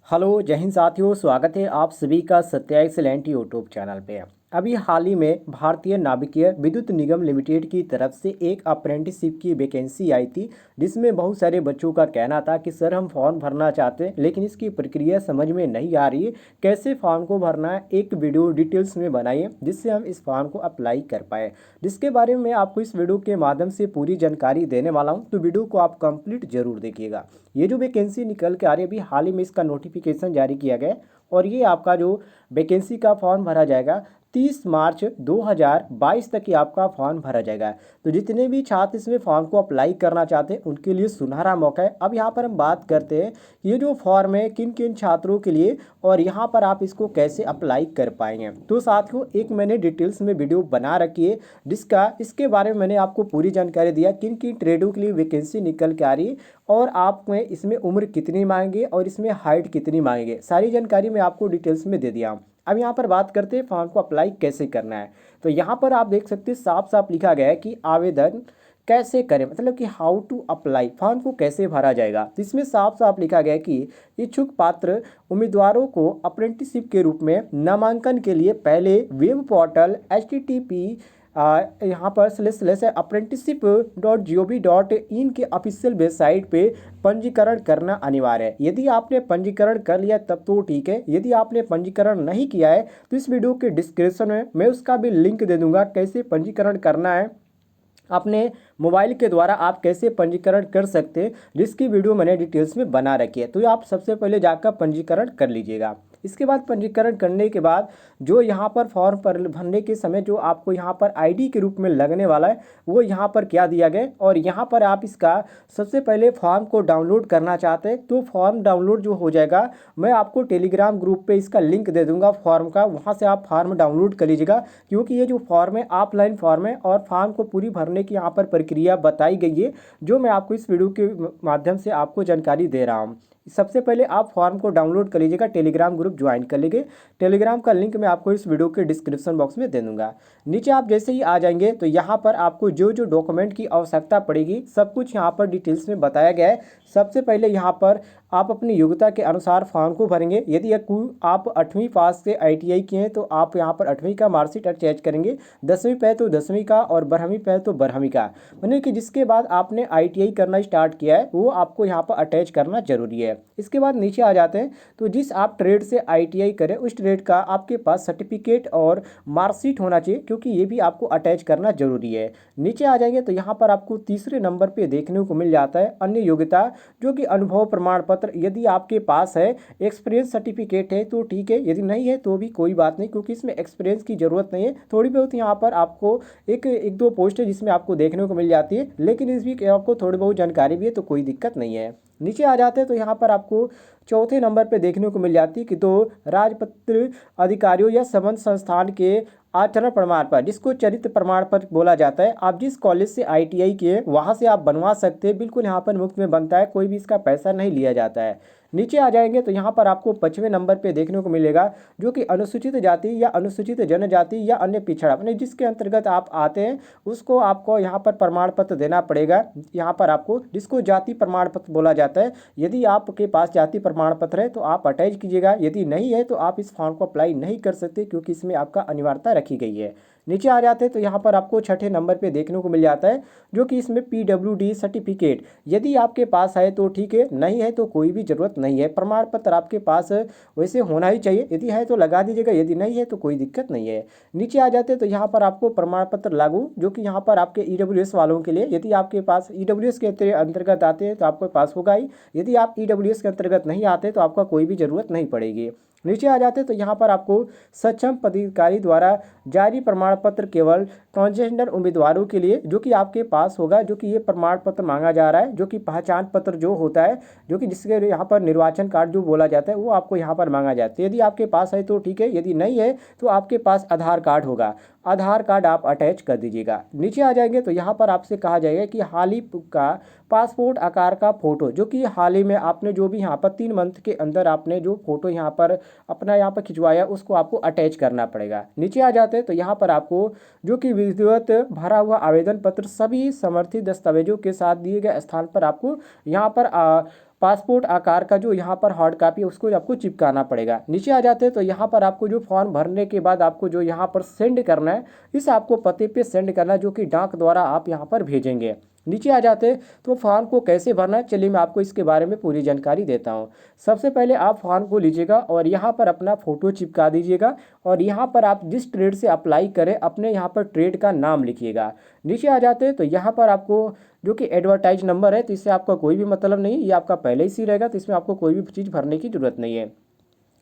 Hello जय हिंद साथियों, स्वागत है आप सभी का सत्या एक्सीलेंट यूट्यूब चैनल पे। अभी हाल ही में भारतीय नाभिकीय विद्युत निगम लिमिटेड की तरफ से एक अप्रेंटिसशिप की वैकेंसी आई थी, जिसमें बहुत सारे बच्चों का कहना था कि सर हम फॉर्म भरना चाहते हैं लेकिन इसकी प्रक्रिया समझ में नहीं आ रही है, कैसे फॉर्म को भरना है। एक वीडियो डिटेल्स में बनाइए जिससे हम इस फॉर्म को अप्लाई कर पाए, जिसके बारे में आपको इस वीडियो के माध्यम से पूरी जानकारी देने वाला हूँ। तो वीडियो को आप कंप्लीट जरूर देखिएगा। ये जो वैकेंसी निकल के आ रही है, अभी हाल ही में इसका नोटिफिकेशन जारी किया गया है और ये आपका जो वैकेंसी का फॉर्म भरा जाएगा 30 मार्च 2022 तक ही आपका फॉर्म भरा जाएगा। तो जितने भी छात्र इसमें फॉर्म को अप्लाई करना चाहते हैं उनके लिए सुनहरा मौका है। अब यहाँ पर हम बात करते हैं ये जो फॉर्म है किन किन छात्रों के लिए और यहाँ पर आप इसको कैसे अप्लाई कर पाएंगे। तो साथियों, एक मैंने डिटेल्स में वीडियो बना रखी है जिसका इसके बारे में मैंने आपको पूरी जानकारी दिया किन किन ट्रेडों के लिए वैकेंसी निकल के आ रही है और आप में इसमें उम्र कितनी मांगेंगे और इसमें हाइट कितनी मांगेंगे, सारी जानकारी मैं आपको डिटेल्स में दे दिया। अब यहाँ पर बात करते हैं फॉर्म को अप्लाई कैसे करना है। तो यहाँ पर आप देख सकते हैं साफ साफ लिखा गया है कि आवेदन कैसे करें, मतलब कि हाउ टू अप्लाई, फॉर्म को कैसे भरा जाएगा। तो इसमें साफ साफ लिखा गया है कि इच्छुक पात्र उम्मीदवारों को अप्रेंटिसशिप के रूप में नामांकन के लिए पहले वेब पोर्टल http यहाँ पर apprenticeship.gov.in के ऑफिशियल वेबसाइट पे पंजीकरण करना अनिवार्य है। यदि आपने पंजीकरण कर लिया तब तो ठीक है, यदि आपने पंजीकरण नहीं किया है तो इस वीडियो के डिस्क्रिप्शन में मैं उसका भी लिंक दे दूंगा कैसे पंजीकरण करना है। अपने मोबाइल के द्वारा आप कैसे पंजीकरण कर सकते हैं, जिसकी वीडियो मैंने डिटेल्स में बना रखी है। तो आप सबसे पहले जाकर पंजीकरण कर लीजिएगा। इसके बाद पंजीकरण करने के बाद जो यहाँ पर फॉर्म पर भरने के समय जो आपको यहाँ पर आईडी के रूप में लगने वाला है वो यहाँ पर क्या दिया गया और यहाँ पर आप इसका सबसे पहले फॉर्म को डाउनलोड करना चाहते हैं तो फॉर्म डाउनलोड जो हो जाएगा, मैं आपको टेलीग्राम ग्रुप पे इसका लिंक दे दूंगा फॉर्म का, वहाँ से आप फॉर्म डाउनलोड कर लीजिएगा। क्योंकि ये जो फॉर्म है ऑफलाइन फॉर्म है और फॉर्म को पूरी भरने की यहाँ पर प्रक्रिया बताई गई है जो मैं आपको इस वीडियो के माध्यम से आपको जानकारी दे रहा हूँ। सबसे पहले आप फॉर्म को डाउनलोड कर लीजिएगा, टेलीग्राम ग्रुप ज्वाइन कर लीजिए। टेलीग्राम का लिंक मैं आपको इस वीडियो के डिस्क्रिप्शन बॉक्स में दे दूंगा। नीचे आप जैसे ही आ जाएंगे तो यहाँ पर आपको जो जो डॉक्यूमेंट की आवश्यकता पड़ेगी सब कुछ यहाँ पर डिटेल्स में बताया गया है। सबसे पहले यहाँ पर आप अपनी योग्यता के अनुसार फॉर्म को भरेंगे। यदि आप 8वीं पास से ITI किए हैं तो आप यहाँ पर 8वीं का मार्कशीट अटैच करेंगे, 10वीं पे तो 10वीं का और 12वीं पे तो 12वीं का, यानी कि जिसके बाद आपने ITI करना स्टार्ट किया है वो आपको यहाँ पर अटैच करना जरूरी है। इसके बाद नीचे आ जाते हैं तो जिस आप ट्रेड से ITI करें उस ट्रेड का आपके पास सर्टिफिकेट और मार्कशीट होना चाहिए, क्योंकि ये भी आपको अटैच करना जरूरी है। नीचे आ जाएंगे तो यहाँ पर आपको तीसरे नंबर पे देखने को मिल जाता है अन्य योग्यता, जो कि अनुभव प्रमाण पत्र। यदि आपके पास है एक्सपीरियंस सर्टिफिकेट है तो ठीक है, यदि नहीं है तो भी कोई बात नहीं, क्योंकि इसमें एक्सपीरियंस की जरूरत नहीं है। थोड़ी बहुत यहाँ पर आपको एक दो पोस्ट है जिसमें आपको देखने को मिल जाती है, लेकिन इसमें आपको थोड़ी बहुत जानकारी भी है तो कोई दिक्कत नहीं है। नीचे आ जाते हैं तो यहाँ पर आपको चौथे नंबर पे देखने को मिल जाती है कि तो राजपत्र अधिकारियों या संबद्ध संस्थान के आचरण प्रमाण पत्र, जिसको चरित्र प्रमाण पत्र बोला जाता है, आप जिस कॉलेज से ITI किए वहाँ से आप बनवा सकते हैं। बिल्कुल यहाँ पर मुफ्त में बनता है, कोई भी इसका पैसा नहीं लिया जाता है। नीचे आ जाएंगे तो यहाँ पर आपको 5वें नंबर पे देखने को मिलेगा जो कि अनुसूचित जाति या अनुसूचित जनजाति या अन्य पिछड़ा, अपने जिसके अंतर्गत आप आते हैं उसको आपको यहाँ पर प्रमाण पत्र देना पड़ेगा। यहाँ पर आपको जिसको जाति प्रमाण पत्र बोला जाता है, यदि आपके पास जाति प्रमाण पत्र है तो आप अटैच कीजिएगा, यदि नहीं है तो आप इस फॉर्म को अप्लाई नहीं कर सकते, क्योंकि इसमें आपका अनिवार्यता रखी गई है। नीचे आ जाते हैं तो यहाँ पर आपको छठे नंबर पे देखने को मिल जाता है जो कि इसमें PWD सर्टिफिकेट, यदि आपके पास है तो ठीक है, नहीं है तो कोई भी ज़रूरत नहीं है। प्रमाण पत्र आपके पास वैसे होना ही चाहिए, यदि है तो लगा दीजिएगा, यदि नहीं है तो कोई दिक्कत नहीं है। नीचे आ जाते हैं तो यहाँ पर आपको प्रमाण पत्र लागू, जो कि यहाँ पर आपके EWS वालों के लिए, यदि आपके पास EWS के अंतर्गत आते हैं तो आपके पास होगा ही, यदि आप EWS के अंतर्गत नहीं आते तो आपका कोई भी ज़रूरत नहीं पड़ेगी। नीचे आ जाते तो यहाँ पर आपको सक्षम पदाधिकारी द्वारा जारी प्रमाण पत्र केवल ट्रांसजेंडर उम्मीदवारों के लिए जो कि आपके पास होगा, जो कि ये प्रमाण पत्र मांगा जा रहा है, जो कि पहचान पत्र जो होता है, जो कि जिसके यहाँ पर निर्वाचन कार्ड जो बोला जाता है वो आपको यहाँ पर मांगा जाता है। यदि आपके पास है तो ठीक है, यदि नहीं है तो आपके पास आधार कार्ड होगा, आधार कार्ड आप अटैच कर दीजिएगा। नीचे आ जाएंगे तो यहाँ पर आपसे कहा जाएगा कि हाल ही का पासपोर्ट आकार का फोटो, जो कि हाल ही में आपने जो भी यहाँ पर 3 मंथ के अंदर आपने जो फोटो यहाँ पर अपना यहाँ पर खिंचवाया उसको आपको अटैच करना पड़ेगा। नीचे आ जाते हैं तो यहाँ पर आपको जो कि विधिवत भरा हुआ आवेदन पत्र सभी समर्थित दस्तावेजों के साथ दिए गए स्थान पर आपको यहाँ पर पासपोर्ट आकार का जो यहाँ पर हार्ड कॉपी है उसको आपको चिपकाना पड़ेगा। नीचे आ जाते हैं तो यहाँ पर आपको जो फॉर्म भरने के बाद आपको जो यहाँ पर सेंड करना है, इस आपको पते पे सेंड करना है, जो कि डाक द्वारा आप यहाँ पर भेजेंगे। नीचे आ जाते हैं तो फॉर्म को कैसे भरना है, चलिए मैं आपको इसके बारे में पूरी जानकारी देता हूँ। सबसे पहले आप फॉर्म को लीजिएगा और यहाँ पर अपना फ़ोटो चिपका दीजिएगा और यहाँ पर आप जिस ट्रेड से अप्लाई करें अपने यहाँ पर ट्रेड का नाम लिखिएगा। नीचे आ जाते हैं तो यहाँ पर आपको जो कि एडवर्टाइज नंबर है, तो इससे आपका कोई भी मतलब नहीं, ये आपका पहले ही सी रहेगा, तो इसमें आपको कोई भी चीज़ भरने की ज़रूरत नहीं है।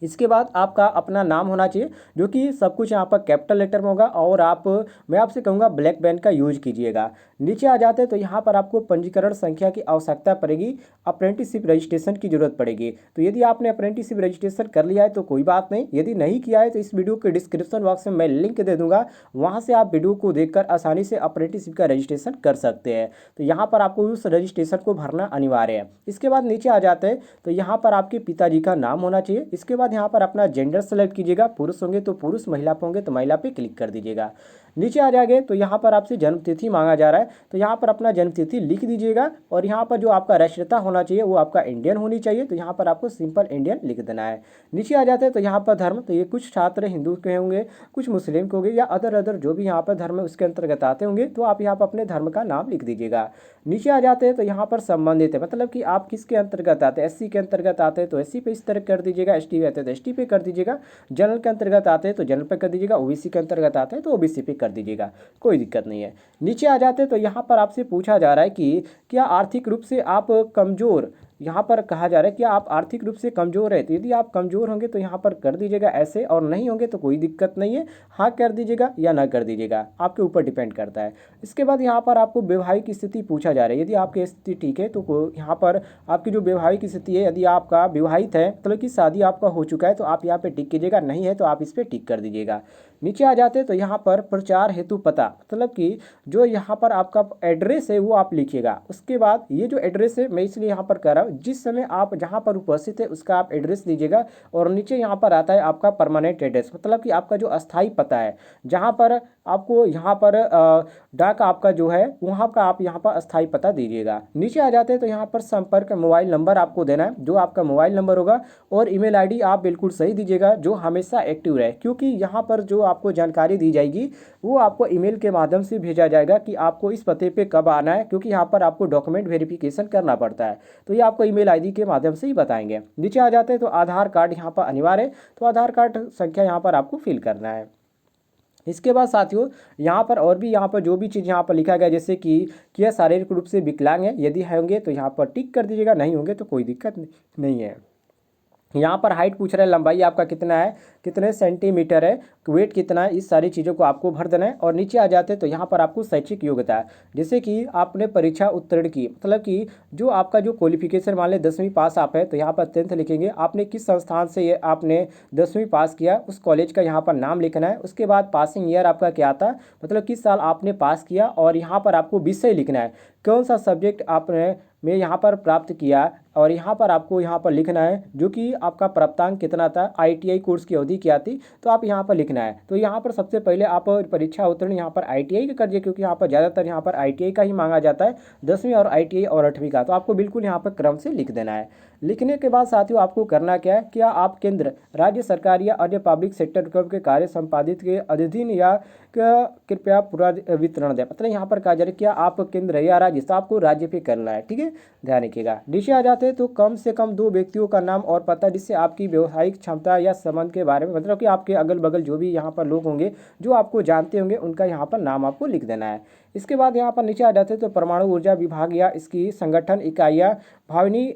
इसके बाद आपका अपना नाम होना चाहिए, जो कि सब कुछ यहाँ पर कैपिटल लेटर में होगा, और आप, मैं आपसे कहूँगा ब्लैक पेन का यूज कीजिएगा। नीचे आ जाते हैं तो यहाँ पर आपको पंजीकरण संख्या की आवश्यकता पड़ेगी, अप्रेंटिसशिप रजिस्ट्रेशन की जरूरत पड़ेगी। तो यदि आपने अप्रेंटिसशिप रजिस्ट्रेशन कर लिया है तो कोई बात नहीं, यदि नहीं किया है तो इस वीडियो के डिस्क्रिप्शन बॉक्स में मैं लिंक दे दूंगा, वहाँ से आप वीडियो को देखकर आसानी से अप्रेंटिसशिप का रजिस्ट्रेशन कर सकते हैं। तो यहाँ पर आपको उस रजिस्ट्रेशन को भरना अनिवार्य है। इसके बाद नीचे आ जाते हैं तो यहाँ पर आपके पिताजी का नाम होना चाहिए। इसके बाद यहाँ पर अपना जेंडर सेलेक्ट कीजिएगा, पुरुष होंगे तो पुरुष, महिला होंगे तो महिला पे क्लिक कर दीजिएगा। नीचे आ जाएंगे तो यहाँ पर आपसे जन्म तिथि मांगा जा रहा है, तो यहाँ पर अपना जन्म तिथि लिख दीजिएगा और यहाँ पर जो आपका राष्ट्रीयता होना चाहिए वो आपका इंडियन होनी चाहिए, तो यहाँ पर आपको सिंपल इंडियन लिख देना है। नीचे आ जाते हैं तो यहाँ पर धर्म, तो ये कुछ छात्र हिंदू के होंगे, कुछ मुस्लिम के होंगे, या अदर जो भी यहाँ पर धर्म है उसके अंतर्गत आते होंगे, तो आप यहाँ पर अपने धर्म का नाम लिख दीजिएगा। नीचे आ जाते हैं तो यहाँ पर संबंधित है, मतलब कि आप किसके अंतर्गत आते हैं, एससी के अंतर्गत आते हैं तो एससी पे इस तरह कर दीजिएगा, एसटी पे आते हैं तो एसटी पे कर दीजिएगा, जनरल के अंतर्गत आते हैं तो जनरल पे कर दीजिएगा, ओबीसी के अंतर्गत आते हैं तो ओबीसी पे कर दीजिएगा, कोई दिक्कत नहीं है। नीचे आ जाते हैं तो यहाँ पर आपसे पूछा जा रहा है कि क्या आर्थिक रूप से आप कमज़ोर, यहाँ पर कहा जा रहा है कि आप आर्थिक रूप से कमज़ोर है, तो यदि आप कमज़ोर होंगे तो यहाँ पर कर दीजिएगा ऐसे, और नहीं होंगे तो कोई दिक्कत नहीं है, हाँ कर दीजिएगा या ना कर दीजिएगा, आपके ऊपर डिपेंड करता है। इसके बाद यहाँ पर आपको वैवाहिक स्थिति पूछा जा रहा है, यदि आपकी स्थिति ठीक है तो यहाँ पर आपकी जो वैवाहिक स्थिति है, यदि आपका विवाहित है मतलब कि शादी आपका हो चुका है तो आप यहाँ पर टिक कीजिएगा, नहीं है तो आप इस पर टिक कर दीजिएगा। नीचे आ जाते तो यहाँ पर प्रचार हेतु पता, मतलब कि जो यहाँ पर आपका एड्रेस है वो आप लिखिएगा। उसके बाद ये जो एड्रेस है मैं इसलिए यहाँ पर कर रहा हूँ, जिस समय आप जहाँ पर उपस्थित है उसका आप एड्रेस दीजिएगा, और नीचे यहाँ पर आता है आपका परमानेंट एड्रेस, मतलब कि आपका जो अस्थाई पता है, जहाँ पर आपको यहाँ पर डाक आपका जो है वहाँ का आप यहाँ पर अस्थाई पता दीजिएगा। नीचे आ जाते हैं तो यहाँ पर संपर्क मोबाइल नंबर आपको देना है, जो आपका मोबाइल नंबर होगा, और ईमेल आईडी आप बिल्कुल सही दीजिएगा जो हमेशा एक्टिव रहे, क्योंकि यहाँ पर जो आपको जानकारी दी जाएगी वो आपको ईमेल के माध्यम से भेजा जाएगा कि आपको इस पते पे कब आना है, क्योंकि यहाँ पर आपको डॉक्यूमेंट वेरिफिकेशन करना पड़ता है, तो ये आपको ईमेल आईडी के माध्यम से ही बताएंगे। नीचे आ जाते हैं तो आधार कार्ड यहाँ पर अनिवार्य है, तो आधार कार्ड संख्या यहाँ पर आपको फिल करना है। इसके बाद साथियों यहाँ पर और भी यहाँ पर जो भी चीज़ यहाँ पर लिखा गया, जैसे कि क्या शारीरिक रूप से विकलांग है, यदि होंगे तो यहाँ पर टिक कर दीजिएगा, नहीं होंगे तो कोई दिक्कत नहीं है। यहाँ पर हाइट पूछ रहा है, लंबाई आपका कितना है, कितने सेंटीमीटर है, वेट कितना है, इस सारी चीज़ों को आपको भर देना है। और नीचे आ जाते हैं तो यहाँ पर आपको शैक्षिक योग्यता है, जैसे कि आपने परीक्षा उत्तीर्ण की, मतलब कि जो आपका जो क्वालिफिकेशन मान लें 10वीं पास आप है तो यहाँ पर 10th लिखेंगे, आपने किस संस्थान से ये आपने 10वीं पास किया उस कॉलेज का यहाँ पर नाम लिखना है। उसके बाद पासिंग ईयर आपका क्या था, मतलब किस साल आपने पास किया, और यहाँ पर आपको विषय लिखना है, कौन सा सब्जेक्ट आपने में यहाँ पर प्राप्त किया, और यहाँ पर आपको यहाँ पर लिखना है जो कि आपका प्राप्तांक कितना था, आईटीआई कोर्स की अवधि क्या थी, तो आप यहाँ पर लिखना है। तो यहाँ पर सबसे पहले आप परीक्षा उत्तीर्ण यहाँ पर आईटीआई का करिए, क्योंकि यहाँ पर ज़्यादातर यहाँ पर आईटीआई का ही मांगा जाता है, 10वीं और आईटीआई और 8वीं का, तो आपको बिल्कुल यहाँ पर क्रम से लिख देना है। लिखने के बाद साथियों आपको करना क्या है, क्या आप केंद्र, राज्य सरकार या अन्य पब्लिक सेक्टर के कार्य संपादित के अधीन या कृपया पूरा वितरण दें, मतलब यहाँ पर कहा जा रहा है क्या आप केंद्र या राज्य, तो आपको राज्य पे करना है, ठीक है, ध्यान रखिएगा। नीचे आ जाते हैं तो कम से कम 2 व्यक्तियों का नाम और पता, जिससे आपकी व्यवसायिक क्षमता या संबंध के बारे में, मतलब कि आपके अगल बगल जो भी यहाँ पर लोग होंगे जो आपको जानते होंगे उनका यहाँ पर नाम आपको लिख देना है। इसके बाद यहाँ पर नीचे आ जाते हैं तो परमाणु ऊर्जा विभाग या इसकी संगठन इकाइयाँ भावनी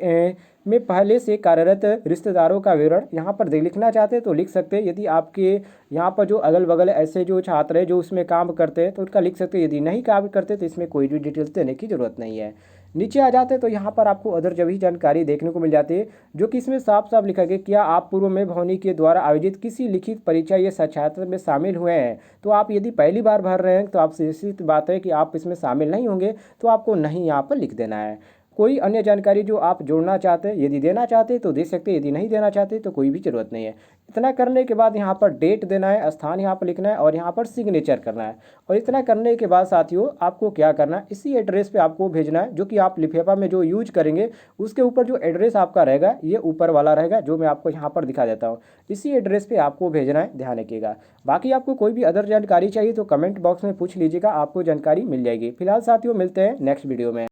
में पहले से कार्यरत रिश्तेदारों का विवरण यहाँ पर लिखना चाहते हैं तो लिख सकते हैं। यदि आपके यहाँ पर जो अगल बगल ऐसे जो छात्र हैं जो उसमें काम करते हैं तो उनका लिख सकते हैं, यदि नहीं काम करते तो इसमें कोई भी डिटेल्स देने की ज़रूरत नहीं है। नीचे आ जाते हैं तो यहाँ पर आपको अदर जभी जानकारी देखने को मिल जाती है, जो कि इसमें साफ साफ लिखा गया क्या आप पूर्व में भवनी के द्वारा आयोजित किसी लिखित परीक्षा या साक्षात्कार में शामिल हुए हैं। तो आप यदि पहली बार भर रहे हैं तो आपसे निश्चित बात है कि आप इसमें शामिल नहीं होंगे, तो आपको नहीं यहाँ पर लिख देना है। कोई अन्य जानकारी जो आप जोड़ना चाहते हैं, यदि देना चाहते हैं तो दे सकते हैं, यदि नहीं देना चाहते तो कोई भी ज़रूरत नहीं है। इतना करने के बाद यहाँ पर डेट देना है, स्थान यहाँ पर लिखना है और यहाँ पर सिग्नेचर करना है। और इतना करने के बाद साथियों आपको क्या करना है, इसी एड्रेस पे आपको भेजना है जो कि आप लिफाफा में जो यूज करेंगे उसके ऊपर जो एड्रेस आपका रहेगा ये ऊपर वाला रहेगा, जो मैं आपको यहाँ पर दिखा देता हूँ। इसी एड्रेस पे आपको भेजना है, ध्यान रखिएगा। बाकी आपको कोई भी अदर जानकारी चाहिए तो कमेंट बॉक्स में पूछ लीजिएगा, आपको जानकारी मिल जाएगी। फिलहाल साथियों मिलते हैं नेक्स्ट वीडियो में।